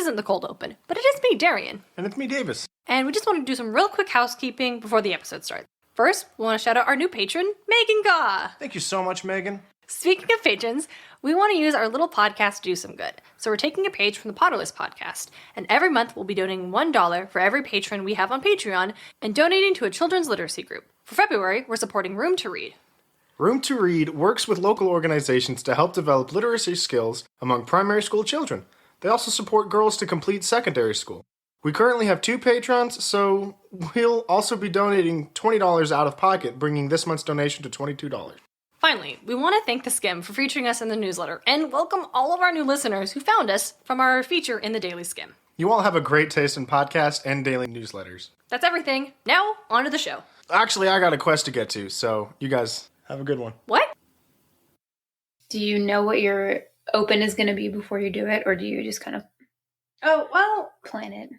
isn't the cold open, but it is me, Darien. And it's me, Davis. And we just want to do some real quick housekeeping before the episode starts. First, we want to shout out our new patron, Megan Gaw. Thank you so much, Megan. Speaking of patrons, we want to use our little podcast to do some good. So we're taking a page from the Potterless podcast, and every month we'll be donating $1 for every patron we have on Patreon and donating to a children's literacy group. For February, we're supporting Room to Read. Room to Read works with local organizations to help develop literacy skills among primary school children. They also support girls to complete secondary school. We currently have 2 patrons, so we'll also be donating $20 out of pocket, bringing this month's donation to $22. Finally, we want to thank The Skim for featuring us in the newsletter and welcome all of our new listeners who found us from our feature in the Daily Skim. You all have a great taste in podcast and daily newsletters. That's everything. Now, on to the show. Actually, I got a quest to get to, so you guys have a good one. What? Do you know what your open is going to be before you do it, or do you just kind of plan it?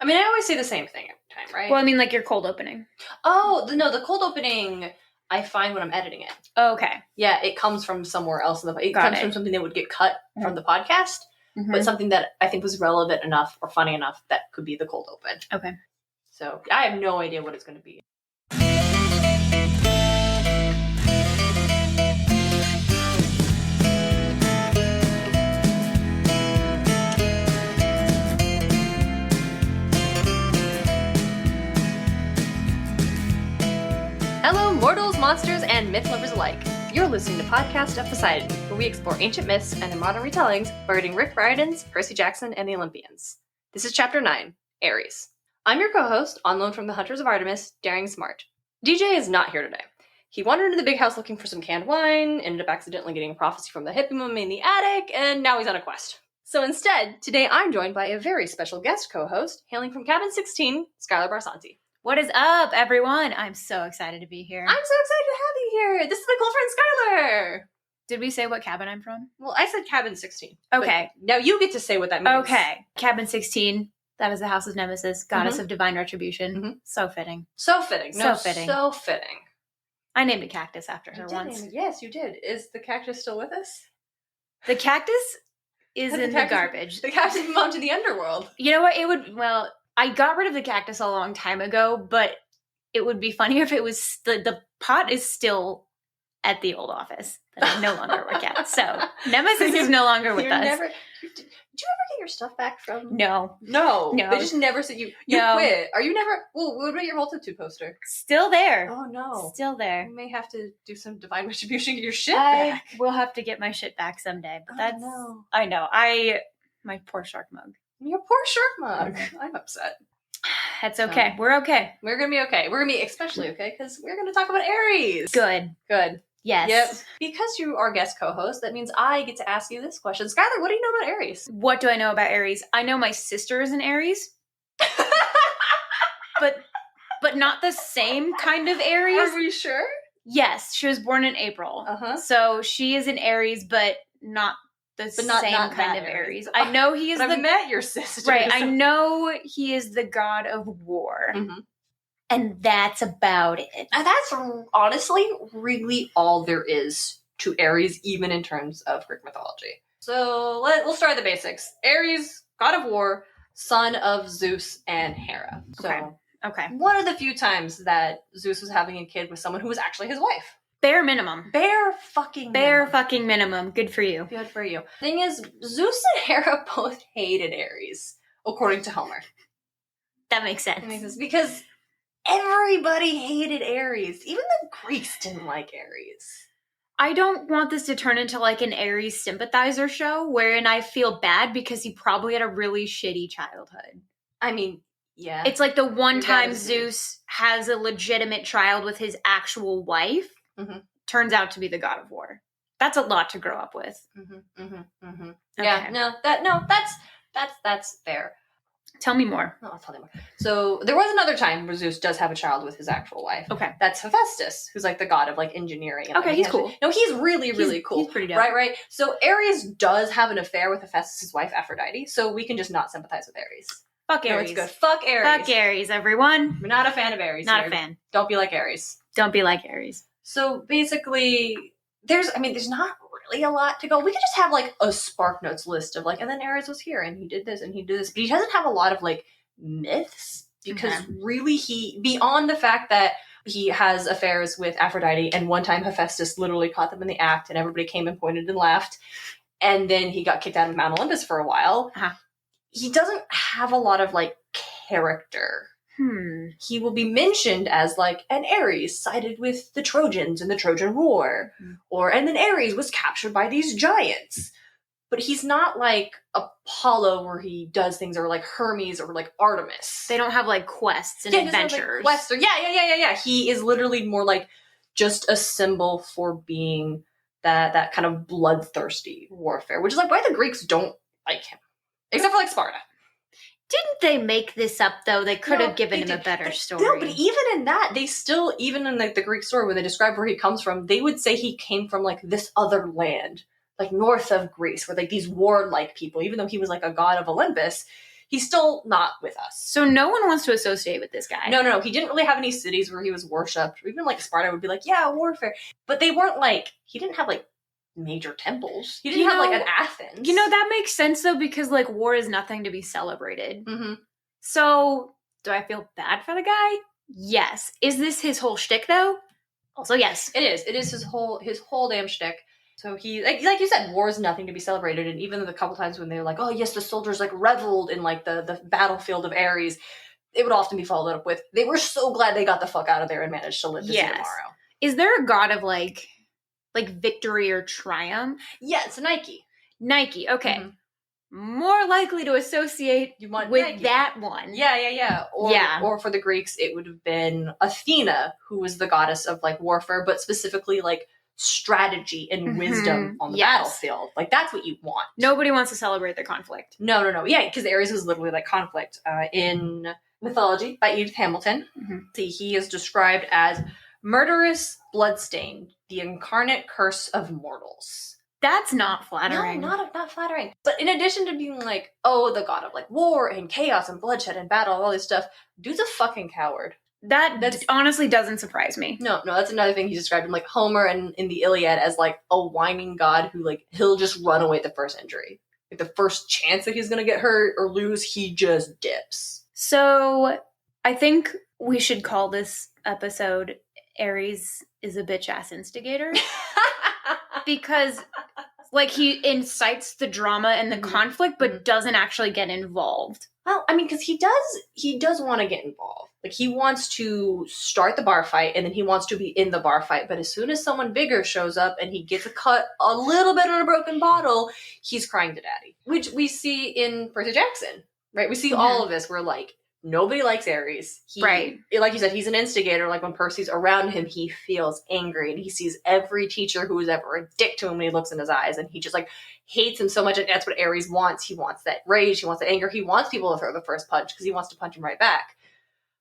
I mean, I always say the same thing every time, right? Well, I mean, like your cold opening. Oh, no, the cold opening I find when I'm editing it. Oh, okay. Yeah, it comes from somewhere else. It comes from something that would get cut from the podcast, but something that I think was relevant enough or funny enough that could be the cold open. Okay. So I have no idea what it's going to be. Hello, mortals, monsters, and myth lovers alike. You're listening to Podcast of Poseidon, where we explore ancient myths and their modern retellings by reading Rick Riordan's Percy Jackson and the Olympians. This is Chapter 9, Ares. I'm your co-host, on loan from the Hunters of Artemis, Darien and Smartt. DJ is not here today. He wandered into the big house looking for some canned wine, ended up accidentally getting a prophecy from the hippie mummy in the attic, and now he's on a quest. So instead, today I'm joined by a very special guest co-host, hailing from Cabin 16, Skylar Barsanti. What is up, everyone? I'm so excited to be here. I'm so excited to have you here. This is my cool friend Skylar. Did we say what cabin I'm from? Well, I said Cabin 16. Okay. Now you get to say what that means. Okay. Cabin 16. That is the house of Nemesis, goddess of divine retribution. Mm-hmm. So fitting. So fitting. So fitting. So fitting. I named a cactus after her You once. did. Yes, you did. Is the cactus still with us? The cactus is in the garbage. The cactus moved on to the underworld. You know what? I got rid of the cactus a long time ago, but it would be funnier if it was the pot is still at the old office that I no longer work at. So Nemesis is no longer with us. Did you ever get your stuff back from? No. They just never said you No. quit. Are you never? Well, what about your Multitude poster? Still there. Oh no, Still there. You may have to do some divine retribution, get your shit I back. will have to get my shit back someday. But that's no. I know. My poor shark mug. Your poor shark mug. I'm upset. That's okay. We're okay. We're gonna be okay. We're gonna be especially okay because we're gonna talk about Ares. Good. Yes. Yep. Because you are guest co-host, that means I get to ask you this question. Skylar, what do you know about Ares? What do I know about Ares? I know my sister is an Aries. but not the same kind of Aries. Are we sure? Yes, she was born in April. Uh-huh. So she is an Aries, but not the same kind of Aries. I know he is I've met your sister. Right, I know he is the god of war. Mm-hmm. And that's about it. And that's honestly really all there is to Ares, even in terms of Greek mythology. So we'll start at the basics. Ares, god of war, son of Zeus and Hera. So Okay. one of the few times that Zeus was having a kid with someone who was actually his wife. Bare minimum. Bare fucking minimum. Good for you. Good for you. Thing is, Zeus and Hera both hated Ares, according to Homer. That makes sense. Because everybody hated Ares. Even the Greeks didn't like Ares. I don't want this to turn into like an Ares sympathizer show wherein I feel bad because he probably had a really shitty childhood. I mean, yeah. It's like the one time Zeus has a legitimate child with his actual wife, turns out to be the god of war. That's a lot to grow up with. Okay. Yeah, that's fair. Tell me more. No, I'll tell you more. So there was another time where Zeus does have a child with his actual wife. Okay. That's Hephaestus, who's like the god of like engineering. And okay, he's cool. No, he's really cool. He's pretty dope. Right. So Ares does have an affair with Hephaestus' wife Aphrodite, so we can just not sympathize with Ares. Fuck Ares. No, it's good. Fuck Ares. Fuck Ares, everyone. We're not a fan of Ares. Not a fan. Don't be like Ares. Don't be like Ares. So basically, there's not really a lot to go. We could just have like a Spark Notes list of like, and then Ares was here and he did this and he did this, but he doesn't have a lot of like myths because really he, beyond the fact that he has affairs with Aphrodite and one time Hephaestus literally caught them in the act and everybody came and pointed and laughed, and then he got kicked out of Mount Olympus for a while. He doesn't have a lot of like character. He will be mentioned as like an Ares sided with the Trojans in the Trojan War, and then Ares was captured by these giants. But he's not like Apollo where he does things, or like Hermes or like Artemis. They don't have like quests and adventures. Like, quests or yeah. He is literally more like just a symbol for being that kind of bloodthirsty warfare, which is like why the Greeks don't like him, except for like Sparta. Didn't they make this up, though? They could have given him a better story. No, but even in that, they still, even in like the Greek story, when they describe where he comes from, they would say he came from like this other land, like north of Greece, where like these warlike people, even though he was like a god of Olympus, he's still not with us. So no one wants to associate with this guy. No. He didn't really have any cities where he was worshipped. Even like Sparta would be like, yeah, warfare. But they weren't like, he didn't have like major temples. He didn't have like an Athens. That makes sense though, because like war is nothing to be celebrated. So do I feel bad for the guy? Yes. Is this his whole shtick though? Also yes. It is his whole damn shtick. So he, like you said, war is nothing to be celebrated. And even the couple times when they're like, oh yes, the soldiers like reveled in like the battlefield of Ares, it would often be followed up with, they were so glad they got the fuck out of there and managed to live to see tomorrow. Is there a god of like victory or triumph? Yeah, it's Nike. Nike, okay. More likely to associate with Nike. That one. Yeah. Or for the Greeks, it would have been Athena, who was the goddess of like warfare, but specifically like strategy and wisdom on the battlefield. Like that's what you want. Nobody wants to celebrate their conflict. No. Yeah, because Ares was literally like conflict. In Mythology by Edith Hamilton, he is described as murderous, bloodstained, the incarnate curse of mortals. That's not flattering. No, not flattering. But in addition to being like, oh, the god of like war and chaos and bloodshed and battle and all this stuff, dude's a fucking coward. That honestly doesn't surprise me. No, that's another thing he described in like Homer and in the Iliad as like a whining god who like, he'll just run away at the first injury. Like the first chance that he's gonna get hurt or lose, he just dips. So I think we should call this episode Ares is a bitch-ass instigator. Because like he incites the drama and the conflict, but doesn't actually get involved. Well, I mean, because he does want to get involved. Like he wants to start the bar fight and then he wants to be in the bar fight. But as soon as someone bigger shows up and he gets a little bit on a broken bottle, he's crying to daddy. Which we see in Percy Jackson, right? We see all of this where like, nobody likes Ares. Right. Like you said, he's an instigator. Like when Percy's around him, he feels angry and he sees every teacher who was ever a dick to him when he looks in his eyes. And he just like hates him so much. And that's what Ares wants. He wants that rage. He wants that anger. He wants people to throw the first punch because he wants to punch him right back.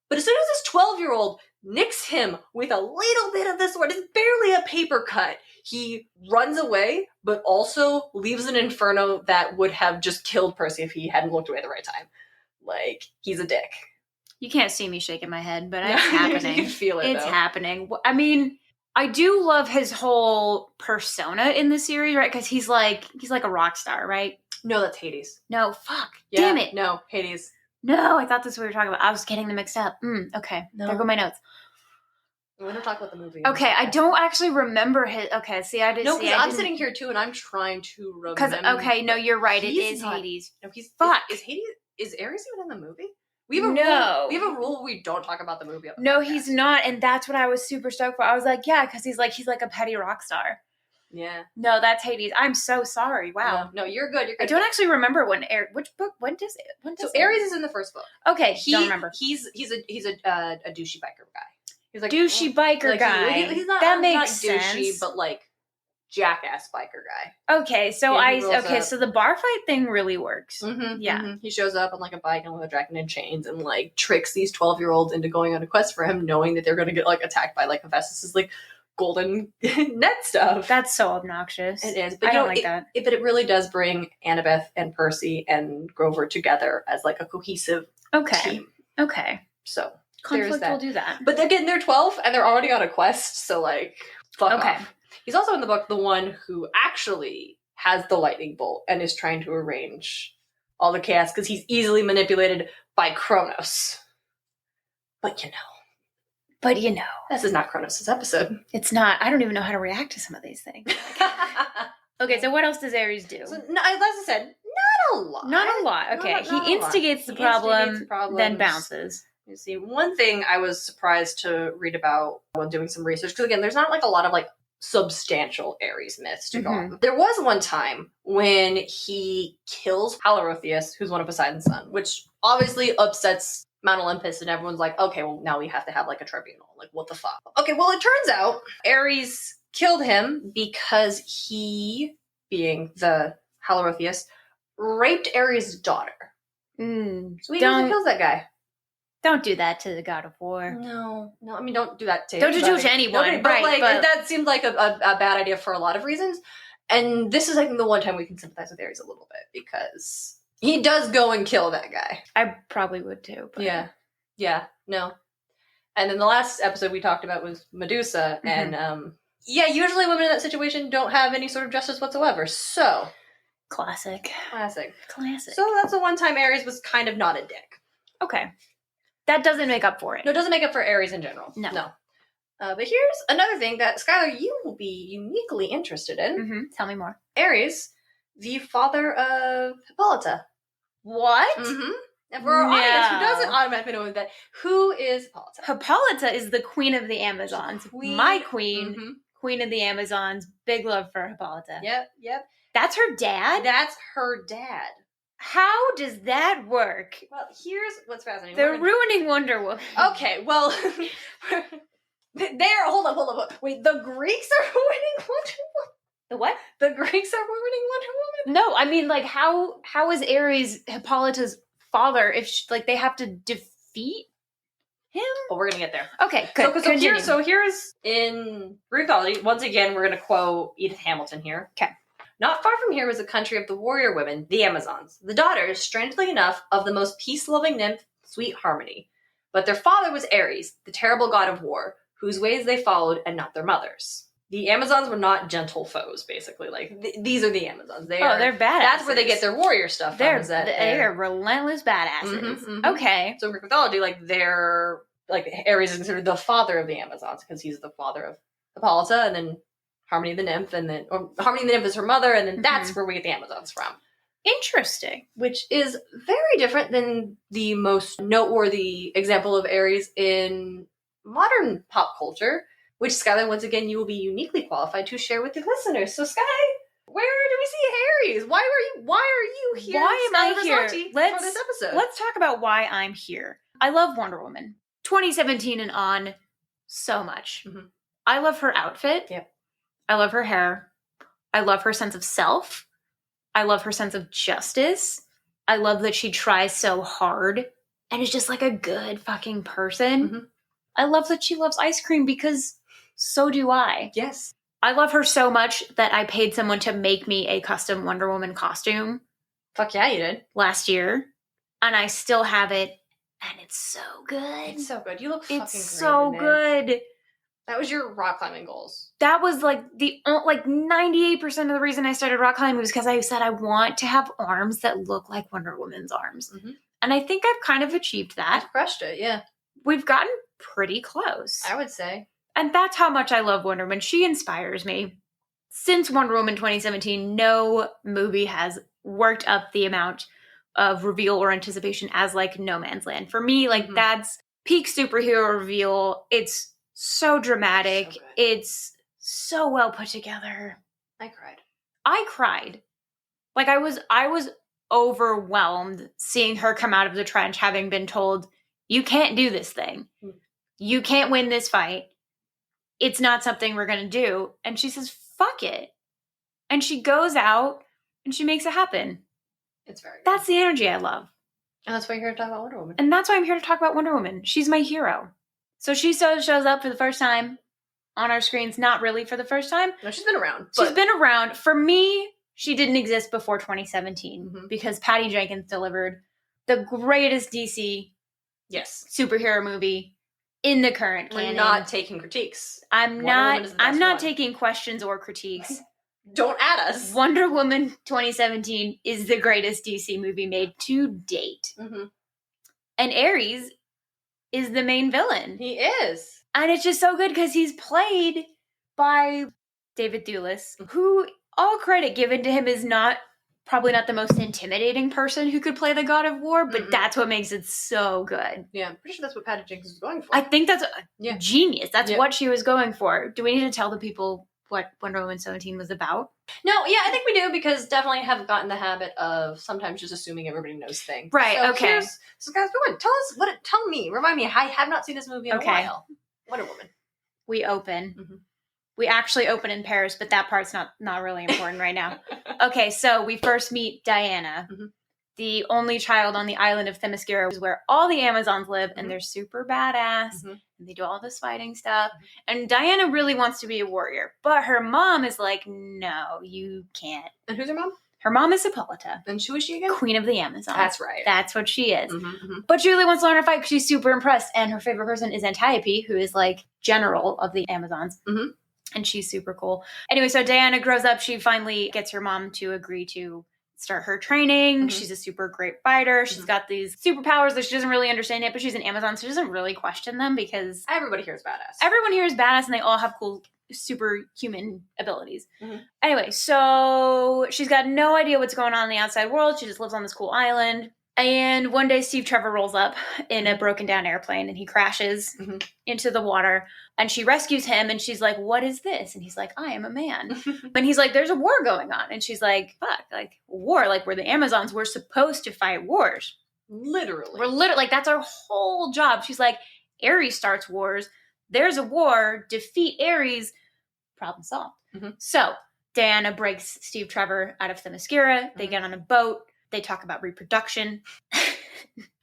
But as soon as this 12-year-old nicks him with a little bit of the sword, it's barely a paper cut, he runs away, but also leaves an inferno that would have just killed Percy if he hadn't looked away at the right time. Like, he's a dick. You can't see me shaking my head, but it's happening. You can feel it, It's happening. I mean, I do love his whole persona in the series, right? Because he's like a rock star, right? No, that's Hades. No, fuck. Yeah, damn it. No, Hades. No, I thought this was what we were talking about. I was getting them mixed up. Okay, there go my notes. We're going to talk about the movie. Okay, I don't actually remember his... Okay, see, I didn't... No, because I'm sitting here, too, and I'm trying to remember... Because, okay, no, you're right. It is Hades. No, he's... Fuck. Is Ares even in the movie? We have a rule where we don't talk about the movie. No, he's not, and that's what I was super stoked for. I was like, yeah, because he's like a petty rock star. Yeah. No, that's Hades. I'm so sorry. Wow. No, you're good. You're good. I don't actually remember which book. When does so Ares is in the first book. Okay, don't remember. He's a douchey biker guy. He's like douchey biker guy. He's not that makes not sense. Douchey, but like jackass biker guy. Okay, so so the bar fight thing really works. Yeah. He shows up on like a bike and with a dragon in chains and like tricks these 12-year-olds into going on a quest for him, knowing that they're going to get like attacked by like Hephaestus's like golden net stuff. That's so obnoxious. It is, but I don't like that. But it really does bring Annabeth and Percy and Grover together as like a cohesive team. Okay. So conflict will do that. But again, they're 12 and they're already on a quest, so like fuck off. He's also in the book the one who actually has the lightning bolt and is trying to arrange all the chaos because he's easily manipulated by Kronos. But this is not Kronos' episode. It's not. I don't even know how to react to some of these things. Okay, so what else does Ares do? So, as I said, not a lot. Not a lot. Okay, he instigates the problem, then bounces. You see, one thing I was surprised to read about while doing some research, because again, there's not like a lot of like substantial Ares myths to go on. There was one time when he kills Halorotheus, who's one of Poseidon's son, which obviously upsets Mount Olympus, and everyone's like, okay, well, now we have to have like a tribunal. Like, what the fuck? Okay, well, it turns out Ares killed him because he, being the Halorotheus, raped Ares' daughter. So he goes and kills that guy. Don't do that to the god of war. No. I mean, don't do that to Don't do it to anyone. Nobody, but that seemed like a bad idea for a lot of reasons. And this is, I think, the one time we can sympathize with Ares a little bit, because he does go and kill that guy. I probably would too. But... Yeah, no. And then the last episode we talked about was Medusa, and usually women in that situation don't have any sort of justice whatsoever, so... Classic. So that's the one time Ares was kind of not a dick. Okay. That doesn't make up for it. No, it doesn't make up for Ares in general. No. But here's another thing that, Skylar, you will be uniquely interested in. Tell me more. Ares, the father of Hippolyta. What? And for our audience who doesn't automatically know that, who is Hippolyta? Hippolyta is the queen of the Amazons. My queen. Queen of the Amazons. Big love for Hippolyta. Yep. That's her dad? That's her dad. How does that work? Well, here's what's fascinating. They're ruining Wonder Woman. Okay, well, hold up. Wait, the Greeks are ruining Wonder Woman? The what? The Greeks are ruining Wonder Woman? No, I mean, like, how is Ares Hippolyta's father if, they have to defeat him? Oh, we're going to get there. Okay, good. So here's, in Greek mythology, once again, we're going to quote Edith Hamilton here. Okay. Not far from here was a country of the warrior women, the Amazons, the daughters, strangely enough, of the most peace-loving nymph, Sweet Harmony. But their father was Ares, the terrible god of war, whose ways they followed and not their mothers. The Amazons were not gentle foes, basically. Like, they're the Amazons. They're badasses. That's where they get their warrior stuff from. They're relentless badasses. Okay. So in Greek mythology, Ares is considered the father of the Amazons, because he's the father of Hippolyta, and then Harmony the nymph, Harmony the nymph is her mother, and then that's where we get the Amazons from. Interesting. Which is very different than the most noteworthy example of Ares in modern pop culture, which, Skylar, once again, you will be uniquely qualified to share with the listeners. So, Sky, where do we see Ares? Why are you here? Why am I here? For this episode? Let's talk about why I'm here. I love Wonder Woman. 2017 and on, so much. I love her outfit. Yep. I love her hair. I love her sense of self. I love her sense of justice. I love that she tries so hard and is just like a good fucking person. I love that she loves ice cream, because so do I. Yes. I love her so much that I paid someone to make me a custom Wonder Woman costume. Fuck yeah, you did. Last year. And I still have it. And it's so good. It's so good. You look fucking great. It's so good. That was your rock climbing goals. That was like 98% of the reason I started rock climbing was because I said I want to have arms that look like Wonder Woman's arms. And I think I've kind of achieved that. You've crushed it, yeah. We've gotten pretty close. I would say. And that's how much I love Wonder Woman. She inspires me. Since Wonder Woman 2017, no movie has worked up the amount of reveal or anticipation as No Man's Land. For me, that's peak superhero reveal. It's so dramatic. So it's so well put together. I cried. I was overwhelmed seeing her come out of the trench having been told, you can't do this thing. You can't win this fight. It's not something we're going to do. And she says, fuck it. And she goes out and she makes it happen. It's very good. That's the energy I love. And that's why you're here to talk about Wonder Woman. And that's why I'm here to talk about Wonder Woman. She's my hero. So she shows up for the first time on our screens. Not really for the first time. No, she's been around. She's been around. For me, she didn't exist before 2017 because Patty Jenkins delivered the greatest DC superhero movie in the current canon. We're not taking critiques. I'm Wonder Woman not one. taking questions or critiques. Don't add us. Wonder Woman 2017 is the greatest DC movie made to date. Mm-hmm. And Ares is the main villain. He is. And it's just so good because he's played by David Thewlis, who, all credit given to him, is probably not the most intimidating person who could play the God of War, but that's what makes it so good. Yeah, I'm pretty sure that's what Patty Jenkins was going for. I think that's genius. That's what she was going for. Do we need to tell the people what Wonder Woman 17 was about? No, yeah, I think we do, because definitely have gotten the habit of sometimes just assuming everybody knows things. Right, so okay. So guys, go on. Tell me, remind me, I have not seen this movie in a while. Wonder Woman. We open. Mm-hmm. We actually open in Paris, but that part's not really important right now. Okay, so we first meet Diana, the only child on the island of Themyscira, which is where all the Amazons live, and they're super badass, and they do all this fighting stuff. And Diana really wants to be a warrior, but her mom is like, no, you can't. And who's her mom? Her mom is Hippolyta. And who is she again? Queen of the Amazons. That's right. That's what she is. But she really wants to learn how to fight because she's super impressed, and her favorite person is Antiope, who is like general of the Amazons. And she's super cool. Anyway, so Diana grows up. She finally gets her mom to agree to start her training. She's a super great fighter. She's got these superpowers that she doesn't really understand yet, but she's an Amazon, so she doesn't really question them because everybody here is badass. Everyone here is badass, and they all have cool superhuman abilities. Anyway, so she's got no idea what's going on in the outside world. She just lives on this cool island. And one day Steve Trevor rolls up in a broken down airplane, and he crashes into the water, and she rescues him, and she's like, what is this? And he's like, I am a man. And he's like, there's a war going on. And she's like, fuck, like war, like we're the Amazons. We're supposed to fight wars. Literally. We're literally, like, that's our whole job. She's like, Ares starts wars. There's a war. Defeat Ares. Problem solved. So Diana breaks Steve Trevor out of Themyscira. They get on a boat. They talk about reproduction.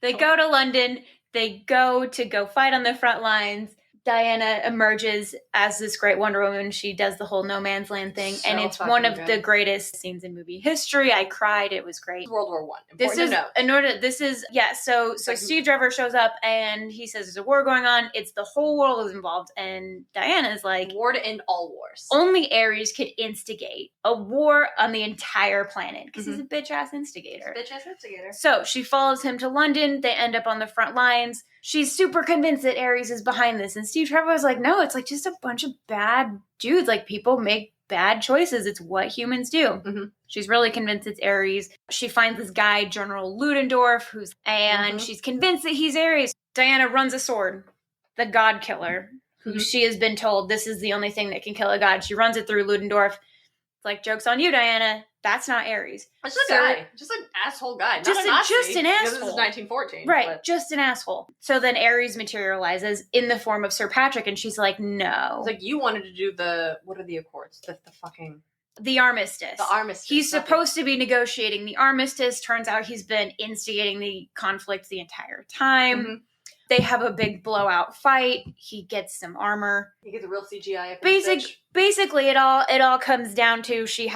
They go to London. They go fight on the front lines. Diana emerges as this great Wonder Woman. She does the whole no man's land thing. And it's one of the greatest scenes in movie history. I cried. It was great. World War I. So Steve Trevor shows up and he says there's a war going on. It's the whole world is involved. And Diana's like, war to end all wars. Only Ares could instigate a war on the entire planet because he's a bitch-ass instigator. So she follows him to London. They end up on the front lines. She's super convinced that Ares is behind this. And Steve Trevor was like, no, it's like just a bunch of bad dudes. Like, people make bad choices. It's what humans do. She's really convinced it's Ares. She finds this guy, General Ludendorff, she's convinced that he's Ares. Diana runs a sword, the God Killer, who she has been told this is the only thing that can kill a god. She runs it through Ludendorff. It's like, joke's on you, Diana. That's not Ares. Just a guy. Just an asshole guy. Just an asshole. This is 1914. Right. But... just an asshole. So then Ares materializes in the form of Sir Patrick, and she's like, no. It's like, you wanted to do what are the Accords? The fucking... The armistice. The armistice. He's supposed to be negotiating the armistice. Turns out he's been instigating the conflict the entire time. They have a big blowout fight. He gets some armor. He gets a real CGI. Basically, it all comes down to she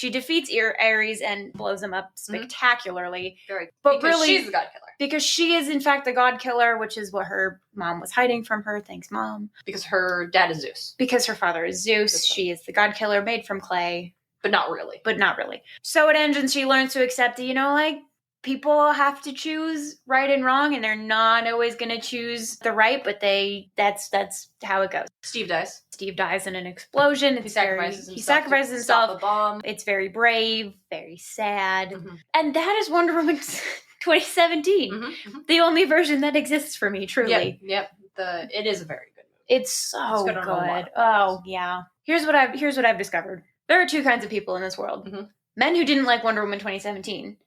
defeats Ares and blows him up spectacularly. Because she's the God Killer. Because she is in fact the God Killer, which is what her mom was hiding from her. Thanks, Mom. Because her dad is Zeus. Because her father is Zeus. She is the God Killer made from clay. But not really. So it ends, and she learns to accept that, people have to choose right and wrong, and they're not always going to choose the right, but that's how it goes. Steve dies in an explosion. He sacrifices himself. To stop a bomb. It's very brave, very sad. And that is Wonder Woman 2017. The only version that exists for me, truly. Yep. It is a very good movie. It's so good. Oh, yeah. Here's what I've discovered. There are two kinds of people in this world. Men who didn't like Wonder Woman 2017.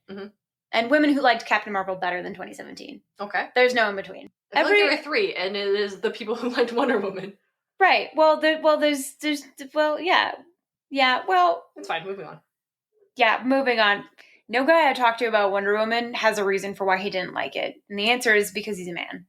And women who liked Captain Marvel better than 2017. Okay. There's no in between. I feel like there are three, and it is the people who liked Wonder Woman. Right. Well, yeah. Well, it's fine. Moving on. Yeah, moving on. No guy I talked to about Wonder Woman has a reason for why he didn't like it, and the answer is because he's a man.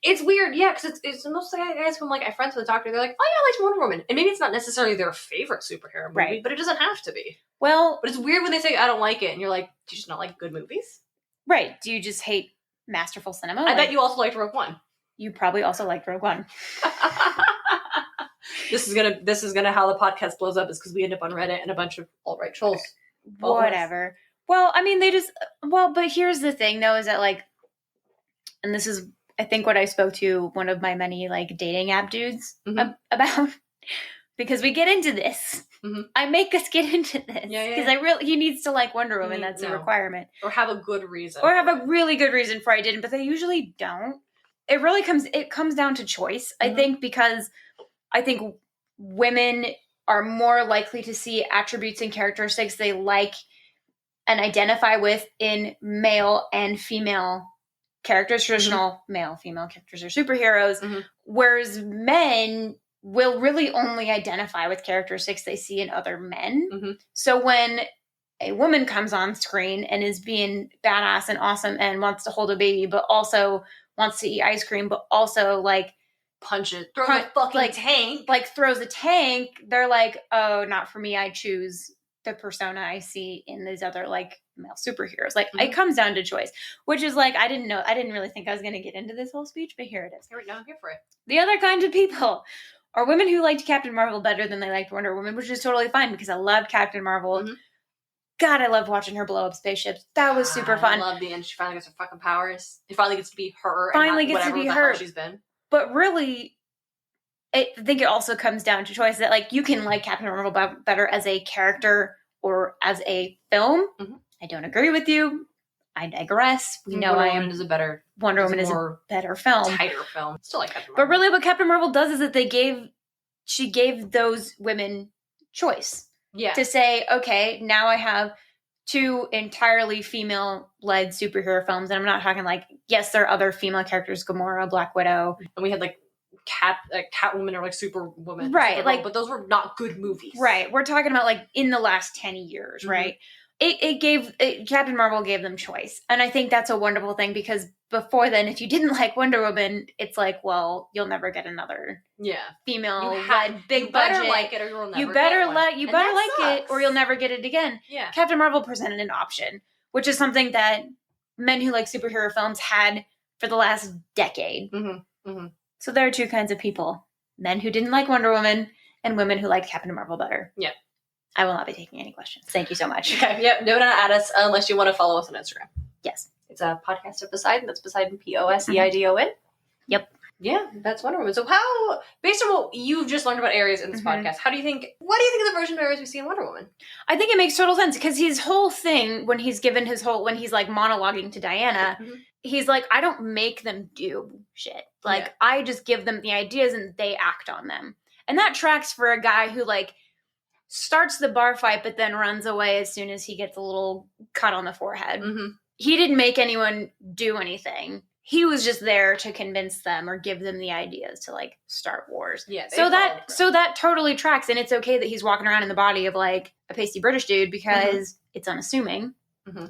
It's weird, yeah, because it's most of the guys who I'm friends with the doctor. They're like, oh yeah, I liked Wonder Woman, and maybe it's not necessarily their favorite superhero movie, right? But it doesn't have to be. Well, but it's weird when they say I don't like it, and you're like, do you just not like good movies? Right? Do you just hate masterful cinema? I bet you also liked Rogue One. you probably also liked Rogue One. This is gonna how the podcast blows up, is because we end up on Reddit and a bunch of alt-right trolls. Whatever. Well, I mean, but here's the thing though, is that like, and this is, I think, what I spoke to one of my many like dating app dudes about, because we get into this. Mm-hmm. I make us get into this because he needs to like Wonder Woman. That's a requirement, or have a good reason, or have a really good reason for I didn't. But they usually don't. It comes down to choice. I think, because I think women are more likely to see attributes and characteristics they like and identify with in male and female characters. Traditional male, female characters are superheroes, whereas men will really only identify with characteristics they see in other men. So when a woman comes on screen and is being badass and awesome and wants to hold a baby, but also wants to eat ice cream, but also like throws a fucking tank, like throws a tank, they're like, oh, not for me. I choose the persona I see in these other like male superheroes. Like it comes down to choice, which is like, I didn't really think I was going to get into this whole speech, but here it is. Here we go. I'm here for it. The other kind of people are women who liked Captain Marvel better than they liked Wonder Woman, which is totally fine because I loved Captain Marvel. God, I loved watching her blow up spaceships. That was super fun. I love the end. She finally gets her fucking powers. It finally gets to be her. Finally and gets to be whatever her. The hell she's been. But really, I think it also comes down to choice that like you can like Captain Marvel better as a character or as a film. I don't agree with you. I digress. We know Wonder Woman is a better film. Tighter film. Still like Captain Marvel. But really what Captain Marvel does is that she gave those women choice. Yeah. To say, okay, now I have 2 entirely female-led superhero films. And I'm not talking like, yes, there are other female characters, Gamora, Black Widow. And we had like Catwoman or like Superwoman. Right. Supergirl, like, but those were not good movies. Right. We're talking about like in the last 10 years, right? Captain Marvel gave them choice. And I think that's a wonderful thing because before then, if you didn't like Wonder Woman, it's like, well, you'll never get another female-led big budget. You better like it or you'll never you better get one. You better like it or you'll never get it again. Yeah. Captain Marvel presented an option, which is something that men who like superhero films had for the last decade. So there are 2 kinds of people. Men who didn't like Wonder Woman and women who liked Captain Marvel better. Yeah. I will not be taking any questions. Thank you so much. Okay. Yep. No, not at us unless you want to follow us on Instagram. Yes. It's a podcast of Poseidon. That's Poseidon, Poseidon. Yep. Yeah, that's Wonder Woman. So how, based on what you've just learned about Ares in this podcast, what do you think of the version of Ares we see in Wonder Woman? I think it makes total sense because his whole thing, when he's like monologuing to Diana, he's like, I don't make them do shit. Like, I just give them the ideas and they act on them. And that tracks for a guy who like starts the bar fight, but then runs away as soon as he gets a little cut on the forehead. He didn't make anyone do anything. He was just there to convince them or give them the ideas to like start wars. Yeah. So that totally tracks. And it's okay that he's walking around in the body of like a pasty British dude because it's unassuming.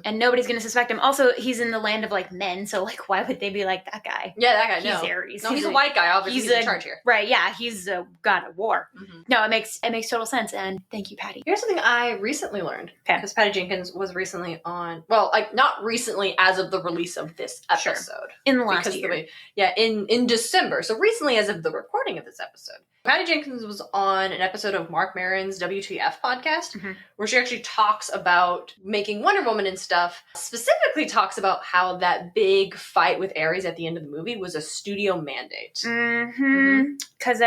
And nobody's going to suspect him. Also, he's in the land of like men, so like why would they be like that guy? Yeah, that guy. He's Ares. No, he's a white guy. Obviously, he's in charge here. Right? Yeah, he's a god of war. No, it makes total sense. And thank you, Patty. Here's something I recently learned because Patty Jenkins was recently on. Well, like not recently as of the release of this episode in the last year. In December. So recently, as of the recording of this episode. Patty Jenkins was on an episode of Mark Maron's WTF podcast where she actually talks about making Wonder Woman and stuff, specifically talks about how that big fight with Ares at the end of the movie was a studio mandate. Because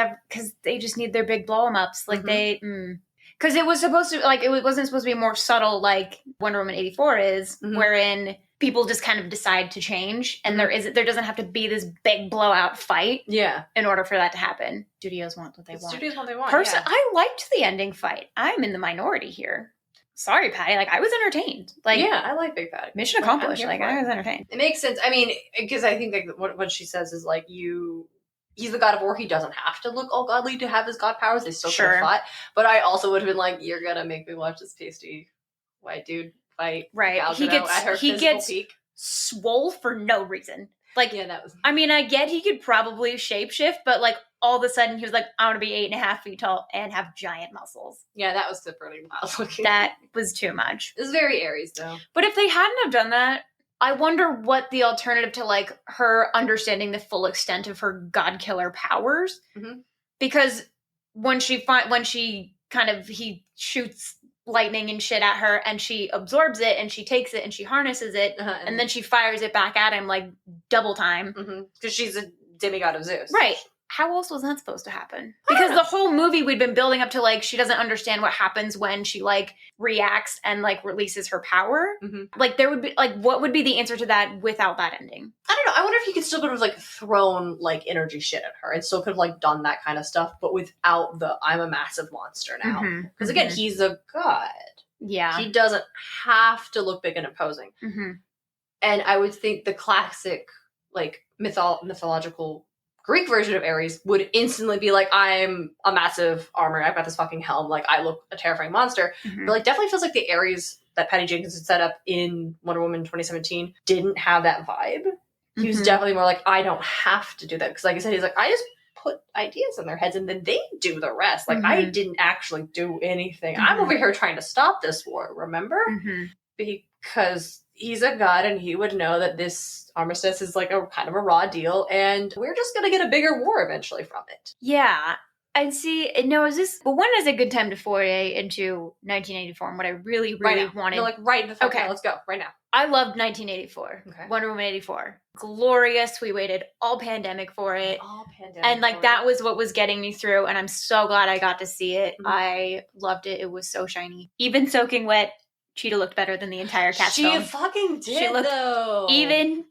they just need their big blow-em-ups. Like because it was supposed to, like, it wasn't supposed to be more subtle like Wonder Woman 84 is, wherein people just kind of decide to change and there doesn't have to be this big blowout fight in order for that to happen. Studios want what they want. Studios want what they want. I liked the ending fight. I'm in the minority here. Sorry, Patty. Like, I was entertained. Like, I like Big Patty. Mission accomplished. Like, I was entertained. It makes sense. I mean, because I think like what she says is like he's the god of war. He doesn't have to look all godly to have his god powers. They still could have fought. But I also would have been like, you're gonna make me watch this pasty white dude fight. Right. He gets peak. Swole for no reason. Like, that was. I mean, I get he could probably shapeshift, but like all of a sudden he was like, I want to be 8.5 feet tall and have giant muscles. Yeah, that was pretty wild looking. That was too much. It was very Ares though. But if they hadn't have done that, I wonder what the alternative to like her understanding the full extent of her god killer powers, because when he shoots lightning and shit at her and she absorbs it and she takes it and she harnesses it and then she fires it back at him like double time. Because she's a demigod of Zeus. Right. How else was that supposed to happen? Because the whole movie we'd been building up to like she doesn't understand what happens when she like reacts and like releases her power. Like there would be like what would be the answer to that without that ending? I don't know. I wonder if he could still could have like thrown like energy shit at her and still could have like done that kind of stuff, but without the I'm a massive monster now. Because again, he's a god. Yeah. He doesn't have to look big and imposing. And I would think the classic like mythological Greek version of Ares would instantly be like, I'm a massive armor, I've got this fucking helm, like I look a terrifying monster. But like definitely feels like the Ares that Patty Jenkins had set up in Wonder Woman 2017 didn't have that vibe. He was definitely more like, I don't have to do that. Because like I said, he's like, I just put ideas in their heads and then they do the rest. Like I didn't actually do anything. I'm over here trying to stop this war, remember? Because he's a god and he would know that this armistice is like a kind of a raw deal and we're just going to get a bigger war eventually from it. Yeah. And see, no, when is a good time to foray into 1984 and what I really, really wanted? No, like right the fuck now. Let's go right now. I loved 1984. Okay. Wonder Woman 84. Glorious. We waited all pandemic for it. And like that was what was getting me through and I'm so glad I got to see it. I loved it. It was so shiny. Even soaking wet, Cheetah looked better than the entire cast film. She fucking did, she looked, though. Even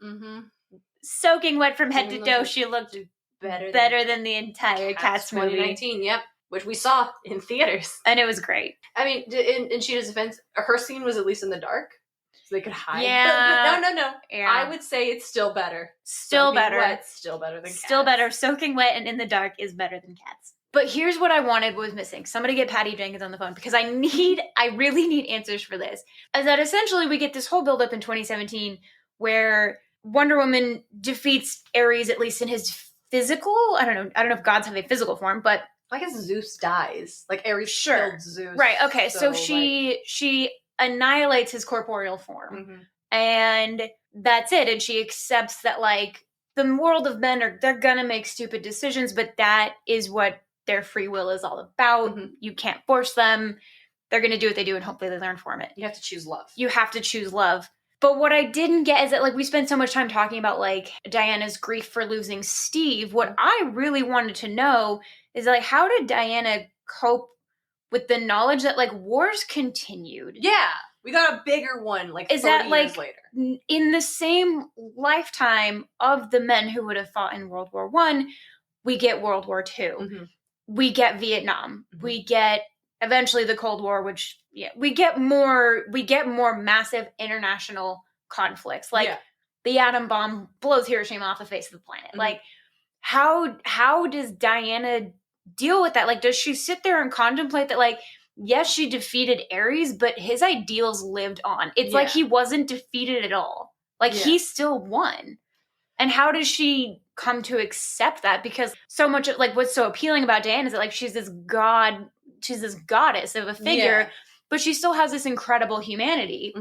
soaking wet from head to toe, she looked better than the entire Cats movie. 2019, yep. Which we saw in theaters. And it was great. I mean, in Cheetah's defense, her scene was at least in the dark. So they could hide. Yeah. But no. Yeah. I would say it's still better. Still better. Wet, still better than Cats. Still better. Soaking wet and in the dark is better than Cats. But here's what I wanted was missing. Somebody get Patty Jenkins on the phone because I really need answers for this. Is that essentially we get this whole buildup in 2017 where Wonder Woman defeats Ares, at least in his physical. I don't know if gods have a physical form, but I guess Zeus dies. Like Ares killed Zeus. Right. Okay. So she annihilates his corporeal form, and that's it. And she accepts that like the world of men they're gonna make stupid decisions, but that is what their free will is all about. You can't force them. They're going to do what they do and hopefully they learn from it. You have to choose love. You have to choose love. But what I didn't get is that like we spent so much time talking about like Diana's grief for losing Steve. What I really wanted to know is like how did Diana cope with the knowledge that like wars continued? Yeah. We got a bigger one like 30 years later. In the same lifetime of the men who would have fought in World War I, we get World War II. We get Vietnam. We get eventually the Cold War, which we get more massive international conflicts. Like the atom bomb blows Hiroshima off the face of the planet. Like how does Diana deal with that? Like does she sit there and contemplate that like yes, she defeated Ares, but his ideals lived on. It's like he wasn't defeated at all. Like he still won. And how does she come to accept that? Because so much of like what's so appealing about Diana is that like she's this goddess of a figure, but she still has this incredible humanity.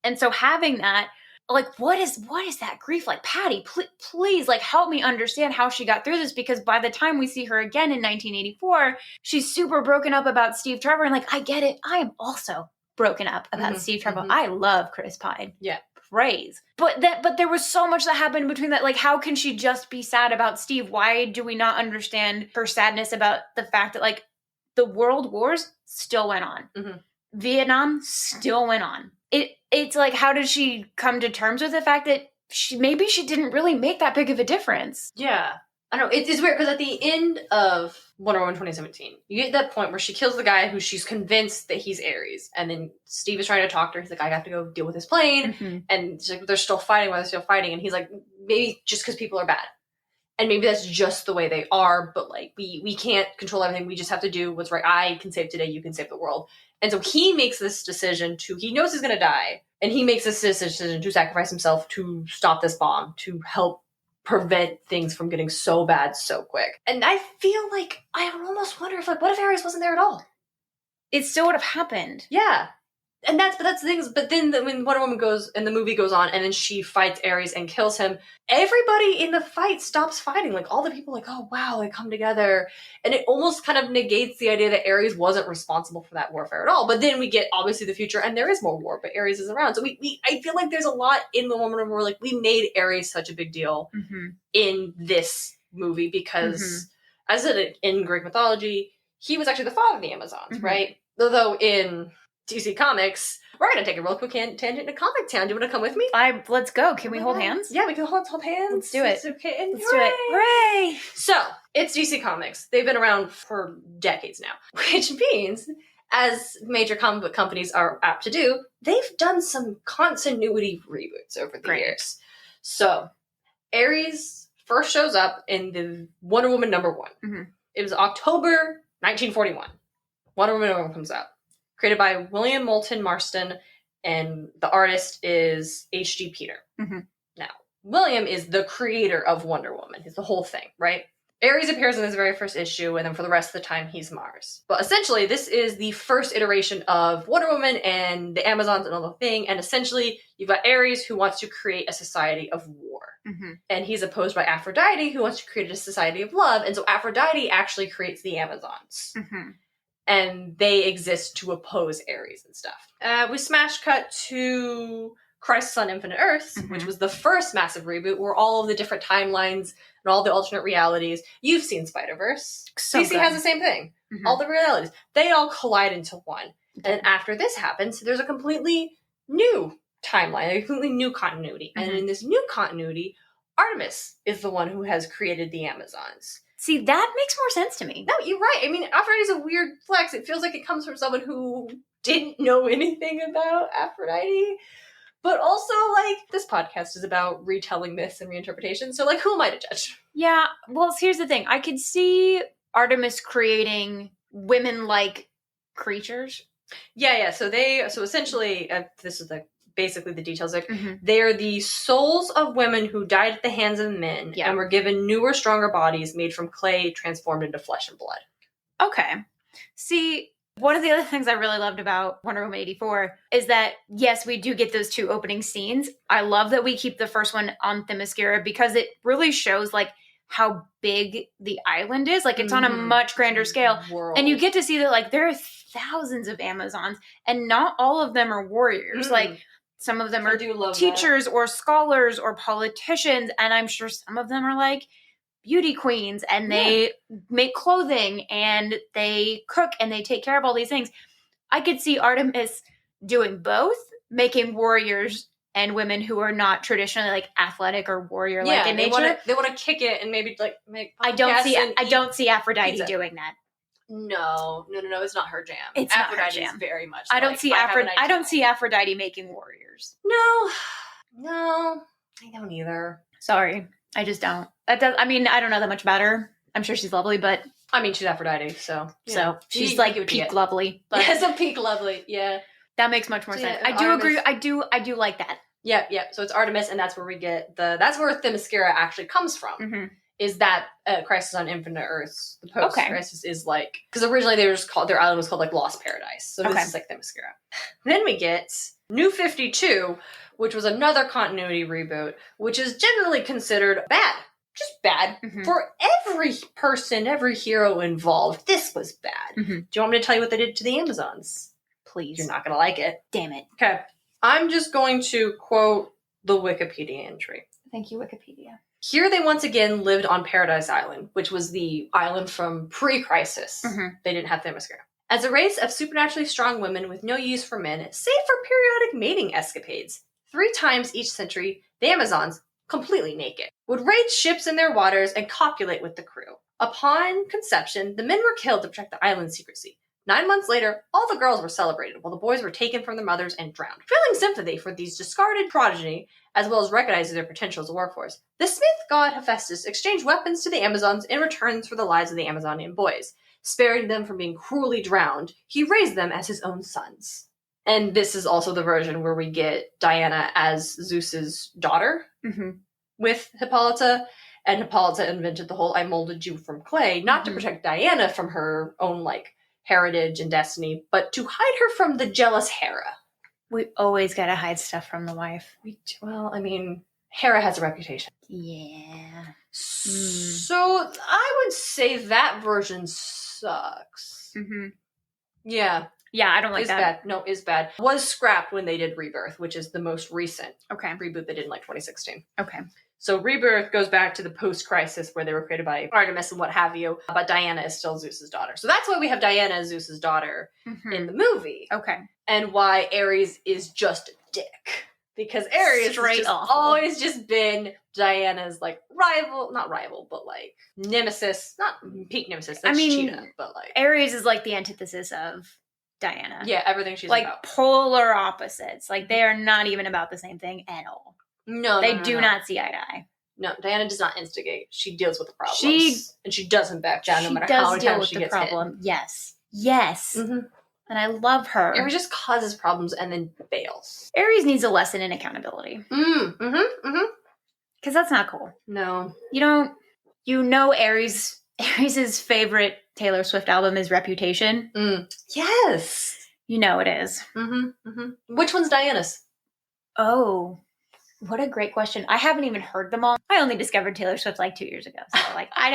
And so having that, like, what is that grief like? Patty, please, like, help me understand how she got through this, because by the time we see her again in 1984, she's super broken up about Steve Trevor, and like, I get it. I am also broken up about Steve Trevor. I love Chris Pine. Yeah. Praise. But there was so much that happened between that. Like, how can she just be sad about Steve? Why do we not understand her sadness about the fact that, like, the world wars still went on. Vietnam still went on. It's like, how did she come to terms with the fact that maybe she didn't really make that big of a difference? Yeah. I don't know. It's weird because at the end of Wonder Woman 2017, you get that point where she kills the guy who she's convinced that he's Ares. And then Steve is trying to talk to her. He's like, I have to go deal with his plane. And she's like, they're still fighting while they're still fighting. And he's like, maybe just because people are bad. And maybe that's just the way they are. But like, we can't control everything. We just have to do what's right. I can save today. You can save the world. And so he makes this decision he knows he's going to die. And he makes this decision to sacrifice himself to stop this bomb, to help prevent things from getting so bad so quick. And I feel like I almost wonder if, like, what if Ares wasn't there at all? It still would have happened. Yeah. But that's the thing. But then when Wonder Woman goes and the movie goes on, and then she fights Ares and kills him, everybody in the fight stops fighting. Like all the people, like, oh wow, they come together, and it almost kind of negates the idea that Ares wasn't responsible for that warfare at all. But then we get obviously the future, and there is more war, but Ares is around. So I feel like there's a lot in the Wonder Woman where like we made Ares such a big deal in this movie because, as I said, in Greek mythology, he was actually the father of the Amazons, right? Although in DC Comics, we're going to take a real quick tangent to Comic Town. Do you want to come with me? Let's go. Can we hold hands? Yeah, we can hold hands. Let's do it. It's okay. And Let's do it. Hooray! So, it's DC Comics. They've been around for decades now, which means, as major comic book companies are apt to do, they've done some continuity reboots over the years. So, Ares first shows up in the Wonder Woman #1. It was October 1941. Wonder Woman #1 comes out. Created by William Moulton Marston, and the artist is H.G. Peter. Now, William is the creator of Wonder Woman. He's the whole thing, right? Ares appears in this very first issue, and then for the rest of the time, he's Mars. But essentially, this is the first iteration of Wonder Woman and the Amazons and all the thing, and essentially, you've got Ares who wants to create a society of war. And he's opposed by Aphrodite, who wants to create a society of love, and so Aphrodite actually creates the Amazons. And they exist to oppose Ares and stuff. We smash cut to Crisis on Infinite Earths, which was the first massive reboot where all of the different timelines and all the alternate realities. You've seen Spider-Verse. So DC has the same thing. All the realities. They all collide into one. And after this happens, there's a completely new timeline, a completely new continuity. And in this new continuity, Artemis is the one who has created the Amazons. See, that makes more sense to me. No, you're right. I mean, Aphrodite's a weird flex. It feels like it comes from someone who didn't know anything about Aphrodite. But also, like, this podcast is about retelling myths and reinterpretation. So, like, who am I to judge? Yeah, well, here's the thing. I could see Artemis creating women-like creatures. Yeah. So essentially, this is basically the details. Like, they are the souls of women who died at the hands of men and were given newer, stronger bodies made from clay transformed into flesh and blood. Okay. See, one of the other things I really loved about Wonder Woman 84 is that, yes, we do get those two opening scenes. I love that we keep the first one on Themyscira because it really shows, like, how big the island is. Like, it's on a much grander scale. World. And you get to see that, like, there are thousands of Amazons, and not all of them are warriors. Like, some of them are teachers or scholars or politicians, and I'm sure some of them are, like, beauty queens, and they make clothing, and they cook, and they take care of all these things. I could see Artemis doing both, making warriors and women who are not traditionally, like, athletic or warrior-like in nature. They want to kick it and maybe, like, make I don't see Aphrodite doing that. No, it's not her jam. It's Aphrodite not her jam. Is very much. I don't see Aphrodite making warriors. No, I don't either. Sorry, I just don't. I don't know that much about her. I'm sure she's lovely, but I mean, she's Aphrodite, so she's like peak lovely. But yeah, so peak lovely. Yeah, that makes much more sense. I do agree. I do like that. Yeah. So it's Artemis, and that's where we get that's where Themyscira actually comes from. Is that Crisis on Infinite Earths? The post crisis is like, because originally they were just called, their island was called like Lost Paradise. So this is like Themyscira. Then we get New 52, which was another continuity reboot, which is generally considered bad. Just bad. For every person, every hero involved, this was bad. Do you want me to tell you what they did to the Amazons? Please. You're not going to like it. Damn it. Okay. I'm just going to quote the Wikipedia entry. Thank you, Wikipedia. Here they once again lived on Paradise Island, which was the island from pre-crisis. They didn't have Themyscira. As a race of supernaturally strong women with no use for men, save for periodic mating escapades, 3 times each century, the Amazons, completely naked, would raid ships in their waters and copulate with the crew. Upon conception, the men were killed to protect the island's secrecy. 9 months later, all the girls were celebrated, while the boys were taken from their mothers and drowned. Feeling sympathy for these discarded progeny, as well as recognizing their potential as a warforce, the smith god Hephaestus exchanged weapons to the Amazons in return for the lives of the Amazonian boys. Sparing them from being cruelly drowned, he raised them as his own sons. And this is also the version where we get Diana as Zeus's daughter with Hippolyta, and Hippolyta invented the whole "I molded you from clay," not to protect Diana from her own, like, heritage and destiny, but to hide her from the jealous Hera. We always gotta hide stuff from the wife. Well, I mean, Hera has a reputation. Yeah. So I would say that version sucks. Mm-hmm. Yeah. Yeah, I don't like that. Bad. No, is bad. Was scrapped when they did Rebirth, which is the most recent reboot they did in like 2016. Okay. So Rebirth goes back to the post-crisis where they were created by Artemis and what have you, but Diana is still Zeus's daughter. So that's why we have Diana as Zeus's daughter in the movie. Okay. And why Ares is just a dick. Because Ares has just always just been Diana's like not rival, but like nemesis, not peak nemesis. That's Cheetah, but like Ares is like the antithesis of Diana. Yeah, everything she's like about. Polar opposites. Like they are not even about the same thing at all. No, they do not see eye to eye. No, Diana does not instigate. She deals with the problems. And she doesn't back down no matter how many times she gets hit. Yes. Mm-hmm. And I love her. Ares just causes problems and then fails. Ares needs a lesson in accountability. Because that's not cool. No. You know Ares's favorite Taylor Swift album is Reputation. Yes. You know it is. Which one's Diana's? Oh, what a great question. I haven't even heard them all. I only discovered Taylor Swift like 2 years ago. So like I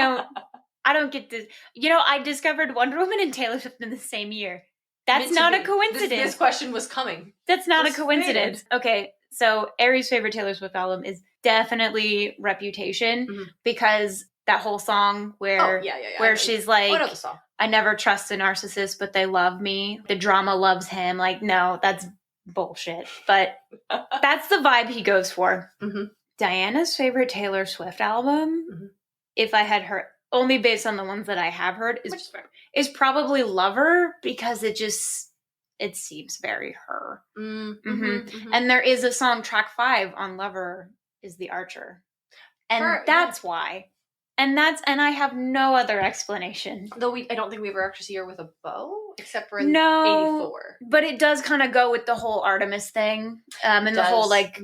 don't get this. I discovered Wonder Woman and Taylor Swift in the same year. That's not a coincidence. This question was coming. That's not a coincidence. Okay, so Aries' favorite Taylor Swift album is definitely Reputation because that whole song where she's like, what other song? I never trust a narcissist, but they love me. The drama loves him. Like, no, that's bullshit. But that's the vibe he goes for. Diana's favorite Taylor Swift album, if I had heard, only based on the ones that I have heard, is probably Lover because it seems very her. And there is a song, track 5 on Lover is The Archer. And that's why. And I have no other explanation. Though I don't think we ever actually see her with a bow, except for in 84. But it does kind of go with the whole Artemis thing, and the whole like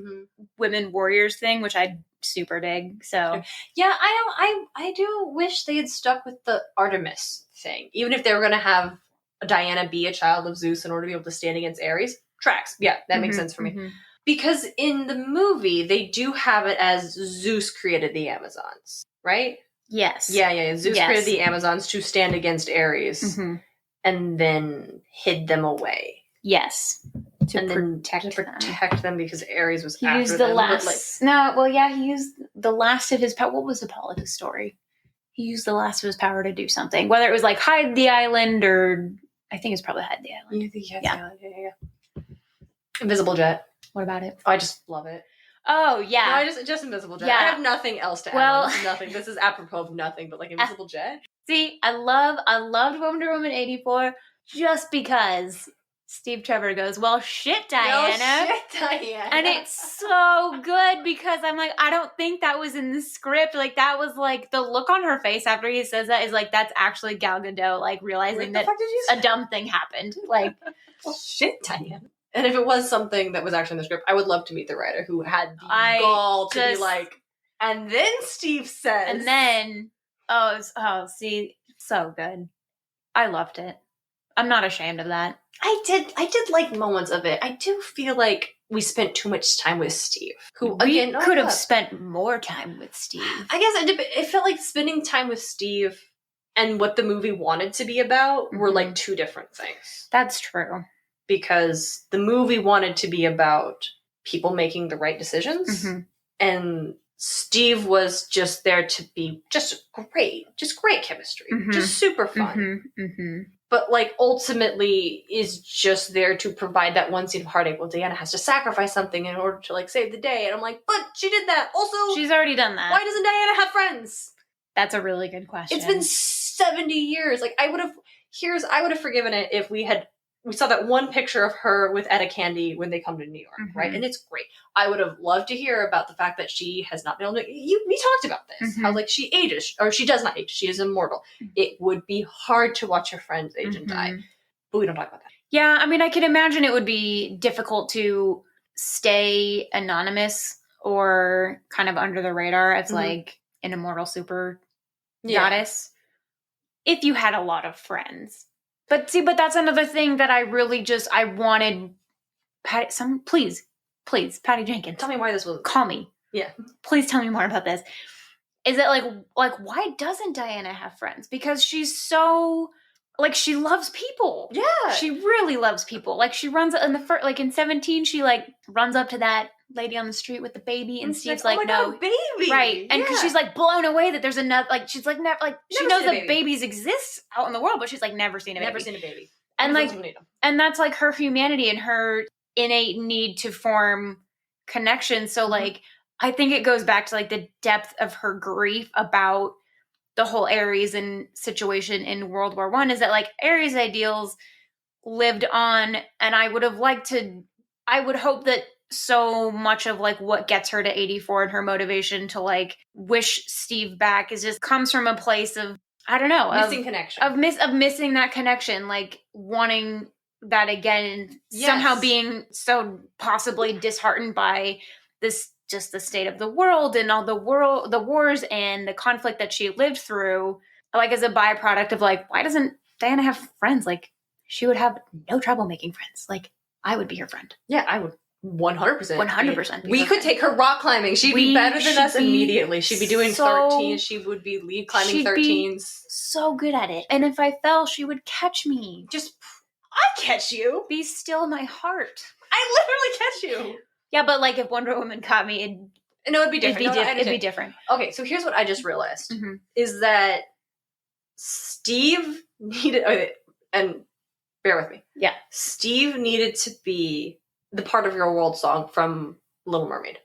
women warriors thing, which I super dig. So yeah, I do wish they had stuck with the Artemis thing, even if they were going to have Diana be a child of Zeus in order to be able to stand against Ares. Tracks, yeah, that makes sense for me. Because in the movie, they do have it as Zeus created the Amazons, right? Yes. Yeah. Zeus created the Amazons to stand against Ares and then hid them away. Yes. To protect them because Ares was he after used them. The last. He used the last of his power. What was Hippolyta's story? He used the last of his power to do something. Whether it was like hide the island or I think it's probably hide the island. You think he had the island? Yeah. Invisible Jet. What about it? I just love it. Oh, yeah. No, just Invisible Jet. Yeah. I have nothing else to add. This is nothing. This is apropos of nothing, but like Invisible Jet. See, I loved Wonder Woman 84 just because Steve Trevor goes, well, shit, Diana. No shit, Diana. And it's so good because I'm like, I don't think that was in the script. Like, that was like, the look on her face after he says that is like, that's actually Gal Gadot, like, realizing that a dumb thing happened. Like, well, shit, Diana. And if it was something that was actually in the script, I would love to meet the writer who had the gall to be like, and then Steve says. And then, see, so good. I loved it. I'm not ashamed of that. I did like moments of it. I do feel like we spent too much time with Steve. Who we could have spent more time with Steve. I guess it felt like spending time with Steve and what the movie wanted to be about were like two different things. That's true. Because the movie wanted to be about people making the right decisions. And Steve was just there to be just great chemistry. Just super fun. But like ultimately is just there to provide that one scene of heartache. Well, Diana has to sacrifice something in order to like save the day. And I'm like, but she did that. Also, she's already done that. Why doesn't Diana have friends? That's a really good question. It's been 70 years. Like I would have forgiven it if we saw that one picture of her with Etta Candy when they come to New York, right? And it's great. I would have loved to hear about the fact that she has not been able to... We talked about this. How, like, she ages, or she does not age. She is immortal. It would be hard to watch your friends age and die. But we don't talk about that. Yeah, I mean, I can imagine it would be difficult to stay anonymous or kind of under the radar as, like, an immortal super goddess if you had a lot of friends. But that's another thing that I really I wanted please, Patty Jenkins. Tell me why this was. Call me. Yeah. Please tell me more about this. Is that like why doesn't Diana have friends? Because she's so like she loves people. Yeah. She really loves people. Like she runs in the first like in 17, she like runs up to that lady on the street with the baby, and Steve's like, oh my no, God, baby, right? And because she's like blown away that there's another like she's like never like she knows that babies exist out in the world, but she's like never seen a baby. Never seen a baby. And like and that's like her humanity and her innate need to form connection. So like I think it goes back to like the depth of her grief about the whole Ares and situation in World War I is that like Ares' ideals lived on, and I would hope that so much of like what gets her to 84 and her motivation to like wish Steve back is just comes from a place of, I don't know, missing connection. Of missing that connection, like wanting that again, and somehow being so possibly disheartened by this, just the state of the world and all the wars and the conflict that she lived through, like as a byproduct of like, why doesn't Diana have friends? Like she would have no trouble making friends. Like I would be her friend. Yeah, I would 100%. 100%. We could take her rock climbing. She'd be better than us immediately. She'd be doing 13. She would be lead climbing 13s. So good at it. And if I fell, she would catch me. I'd catch you. Be still my heart. I literally catch you. Yeah, but like if Wonder Woman caught me, it'd be different. It'd be different. Okay, so here's what I just realized is that Steve needed, and bear with me. Yeah. Steve needed to be the part of your world song from Little Mermaid.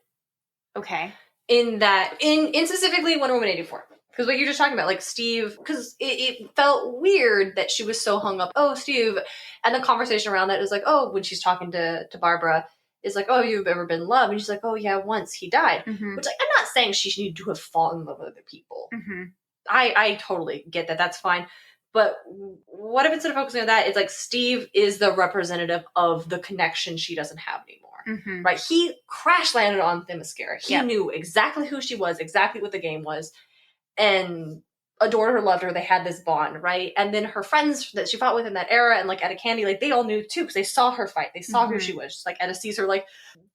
Okay. In specifically Wonder Woman 84. Because what you're just talking about, like Steve, because it felt weird that she was so hung up, oh, Steve, and the conversation around that is like, oh, when she's talking to Barbara, is like, oh, you've ever been loved? And she's like, oh, yeah, once he died. Which, like, I'm not saying she needed to have fallen in love with other people. I totally get that. That's fine. But what if instead of focusing on that, it's like Steve is the representative of the connection she doesn't have anymore. Right? He crash landed on Themyscira. He knew exactly who she was, exactly what the game was, and adored her, loved her. They had this bond, right? And then her friends that she fought with in that era and like Etta Candy, like they all knew too because they saw her fight. They saw who she was. Just like Etta sees her like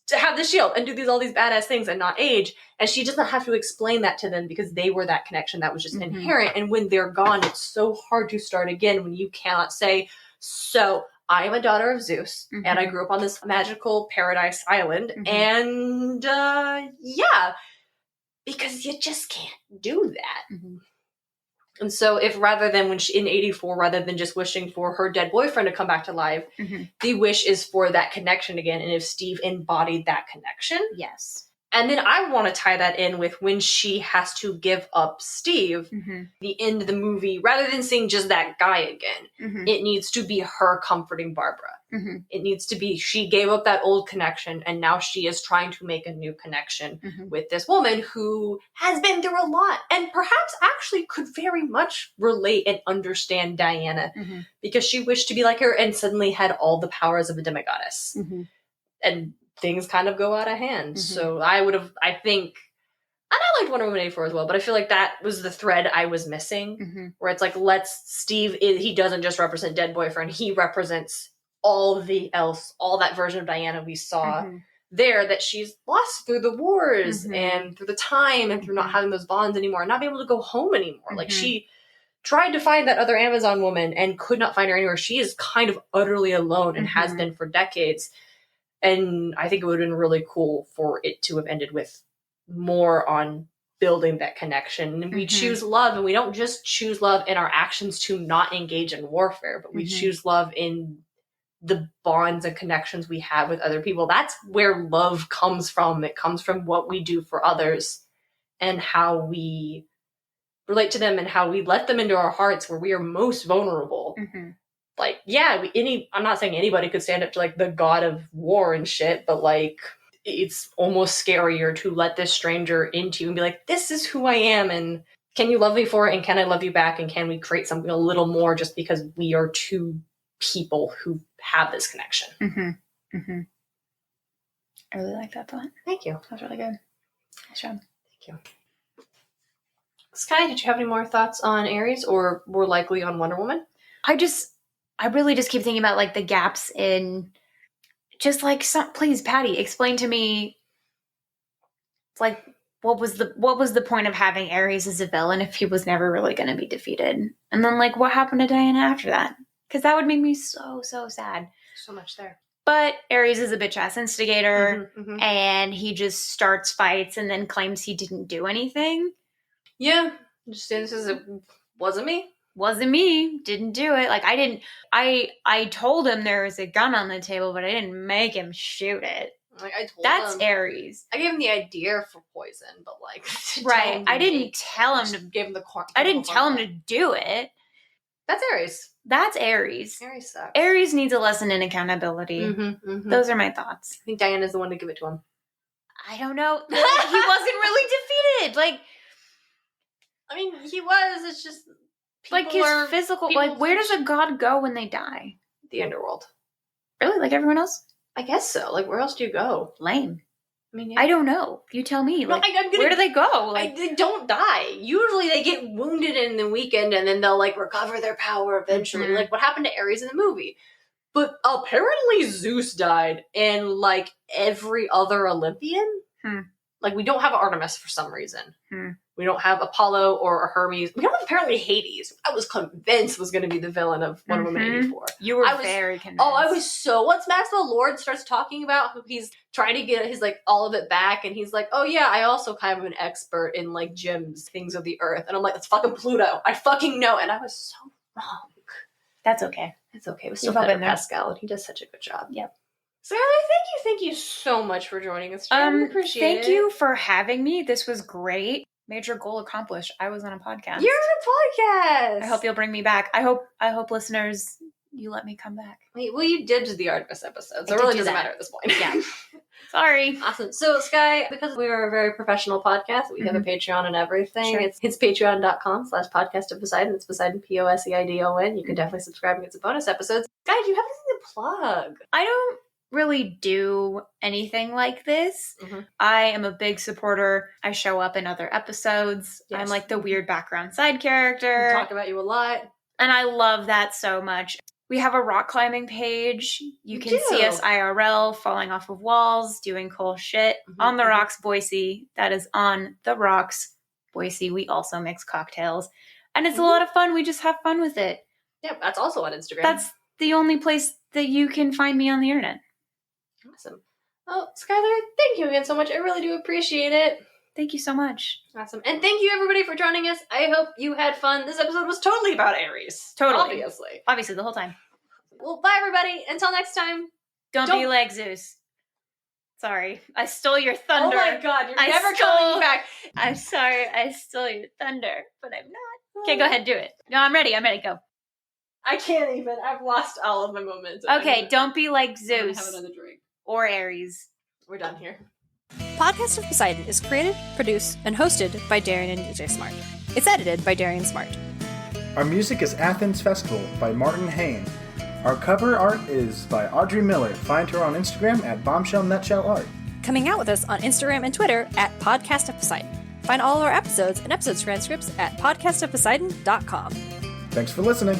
to have the shield and do all these badass things and not age. And she doesn't have to explain that to them because they were that connection that was just inherent. And when they're gone, it's so hard to start again when you cannot say, so I am a daughter of Zeus and I grew up on this magical paradise island. And yeah, because you just can't do that. And so if rather than when she, in 84, rather than just wishing for her dead boyfriend to come back to life, the wish is for that connection again. And if Steve embodied that connection. Yes. And then I want to tie that in with when she has to give up Steve, the end of the movie, rather than seeing just that guy again, it needs to be her comforting Barbara. It needs to be, she gave up that old connection and now she is trying to make a new connection with this woman who has been through a lot and perhaps actually could very much relate and understand Diana because she wished to be like her and suddenly had all the powers of a demigoddess. And things kind of go out of hand. So I think, and I liked Wonder Woman 84 as well, but I feel like that was the thread I was missing, where it's like, Steve, he doesn't just represent dead boyfriend, he represents all that version of Diana we saw there that she's lost through the wars and through the time and through not having those bonds anymore and not being able to go home anymore. Like she tried to find that other Amazon woman and could not find her anywhere. She is kind of utterly alone and has been for decades. And I think it would have been really cool for it to have ended with more on building that connection. And we choose love, and we don't just choose love in our actions to not engage in warfare, but we choose love in the bonds and connections we have with other people. That's where love comes from. It comes from what we do for others and how we relate to them and how we let them into our hearts where we are most vulnerable. Like, yeah, I'm not saying anybody could stand up to like the god of war and shit, but like it's almost scarier to let this stranger into you and be like, this is who I am, and can you love me for it, and can I love you back, and can we create something a little more just because we are two people who have this connection. I really like that thought. Thank you. That was really good. Nice job. Thank you. Sky, did you have any more thoughts on Ares or more likely on Wonder Woman? I really just keep thinking about like the gaps in just like, please, Patty, explain to me, like, what was the point of having Ares as a villain if he was never really going to be defeated? And then, like, what happened to Diana after that? Because that would make me so, so sad. So much there. But Ares is a bitch-ass instigator, Mm-hmm. and he just starts fights and then claims he didn't do anything. Yeah. Just wasn't me. Wasn't me. Didn't do it. Like, I told him there was a gun on the table, but I didn't make him shoot it. Like, I told That's him. Ares. I gave him the idea for poison, but like, right. I didn't tell him to give him the corn. I didn't tell him to do it. That's Ares. That's Ares. Ares sucks. Ares needs a lesson in accountability. Mm-hmm. Those are my thoughts. I think Diana's the one to give it to him. I don't know. He wasn't really defeated. Like, I mean, he was. It's just like his physical. Like, where does a god go when they die? The underworld. Really? Like everyone else? I guess so. Like, where else do you go? Lame. I mean, yeah. I don't know. You tell me. Like, no, where do they go? Like, they don't die. Usually they get wounded in the weekend and then they'll, like, recover their power eventually. Mm-hmm. Like, what happened to Ares in the movie. But apparently Zeus died and, like, every other Olympian. Like, we don't have Artemis for some reason. We don't have Apollo or Hermes. We don't have apparently Hades. I was convinced was going to be the villain of Wonder Woman 84. You were very convinced. Oh, I was so... Once Maxwell Lord starts talking about how he's trying to get his, like, all of it back, and he's like, oh yeah, I also kind of am an expert in, like, gems, things of the earth. And I'm like, that's fucking Pluto. I fucking know. And I was so wrong. That's okay. It's okay. It was still You've all better been there. Pascal, and he does such a good job. Yep. Skylar, thank you so much for joining us today. I appreciate it. Thank you for having me. This was great. Major goal accomplished. I was on a podcast. You're on a podcast. I hope you'll bring me back. I hope listeners, you let me come back. Wait, well, you did the Artemis episode, so I it really did do doesn't that. matter at this point. Yeah. Sorry. Awesome. So, Sky, because we are a very professional podcast, we have a Patreon and everything. Sure. It's patreon.com/podcast of Poseidon. It's Poseidon, Poseidon. You can definitely subscribe and get some bonus episodes. Sky, do you have anything to plug? I don't really do anything like this. I am a big supporter. I show up in other episodes. Yes. I'm like the weird background side character. We talk about you a lot. And I love that so much. We have a rock climbing page. You can do. see us IRL, falling off of walls, doing cool shit. On the Rocks, Boise. That is on the Rocks, Boise. We also mix cocktails. And it's a lot of fun. We just have fun with it. Yeah, that's also on Instagram. That's the only place that you can find me on the internet. Awesome. Well, Skylar, thank you again so much. I really do appreciate it. Thank you so much. Awesome. And thank you, everybody, for joining us. I hope you had fun. This episode was totally about Ares. Totally. Obviously, the whole time. Well, bye, everybody. Until next time. Don't be like Zeus. Sorry. I stole your thunder. Oh my god, you're never coming back. I'm sorry. I stole your thunder, but I'm not. Okay, go ahead. Do it. No, I'm ready. Go. I can't even. I've lost all of my momentum. Okay, don't be like I'm gonna Zeus have another drink. or Ares. We're done here. Podcast of Poseidon is created, produced, and hosted by Darien and DJ Smartt. It's edited by Darien Smartt. Our music is Athens Festival by Martin Hain. Our cover art is by Audrey Miller. Find her on Instagram at bombshellnutshellart. Coming out with us on Instagram and Twitter at Podcast of Poseidon. Find all of our episodes and episode transcripts at podcastofposeidon.com. Thanks for listening.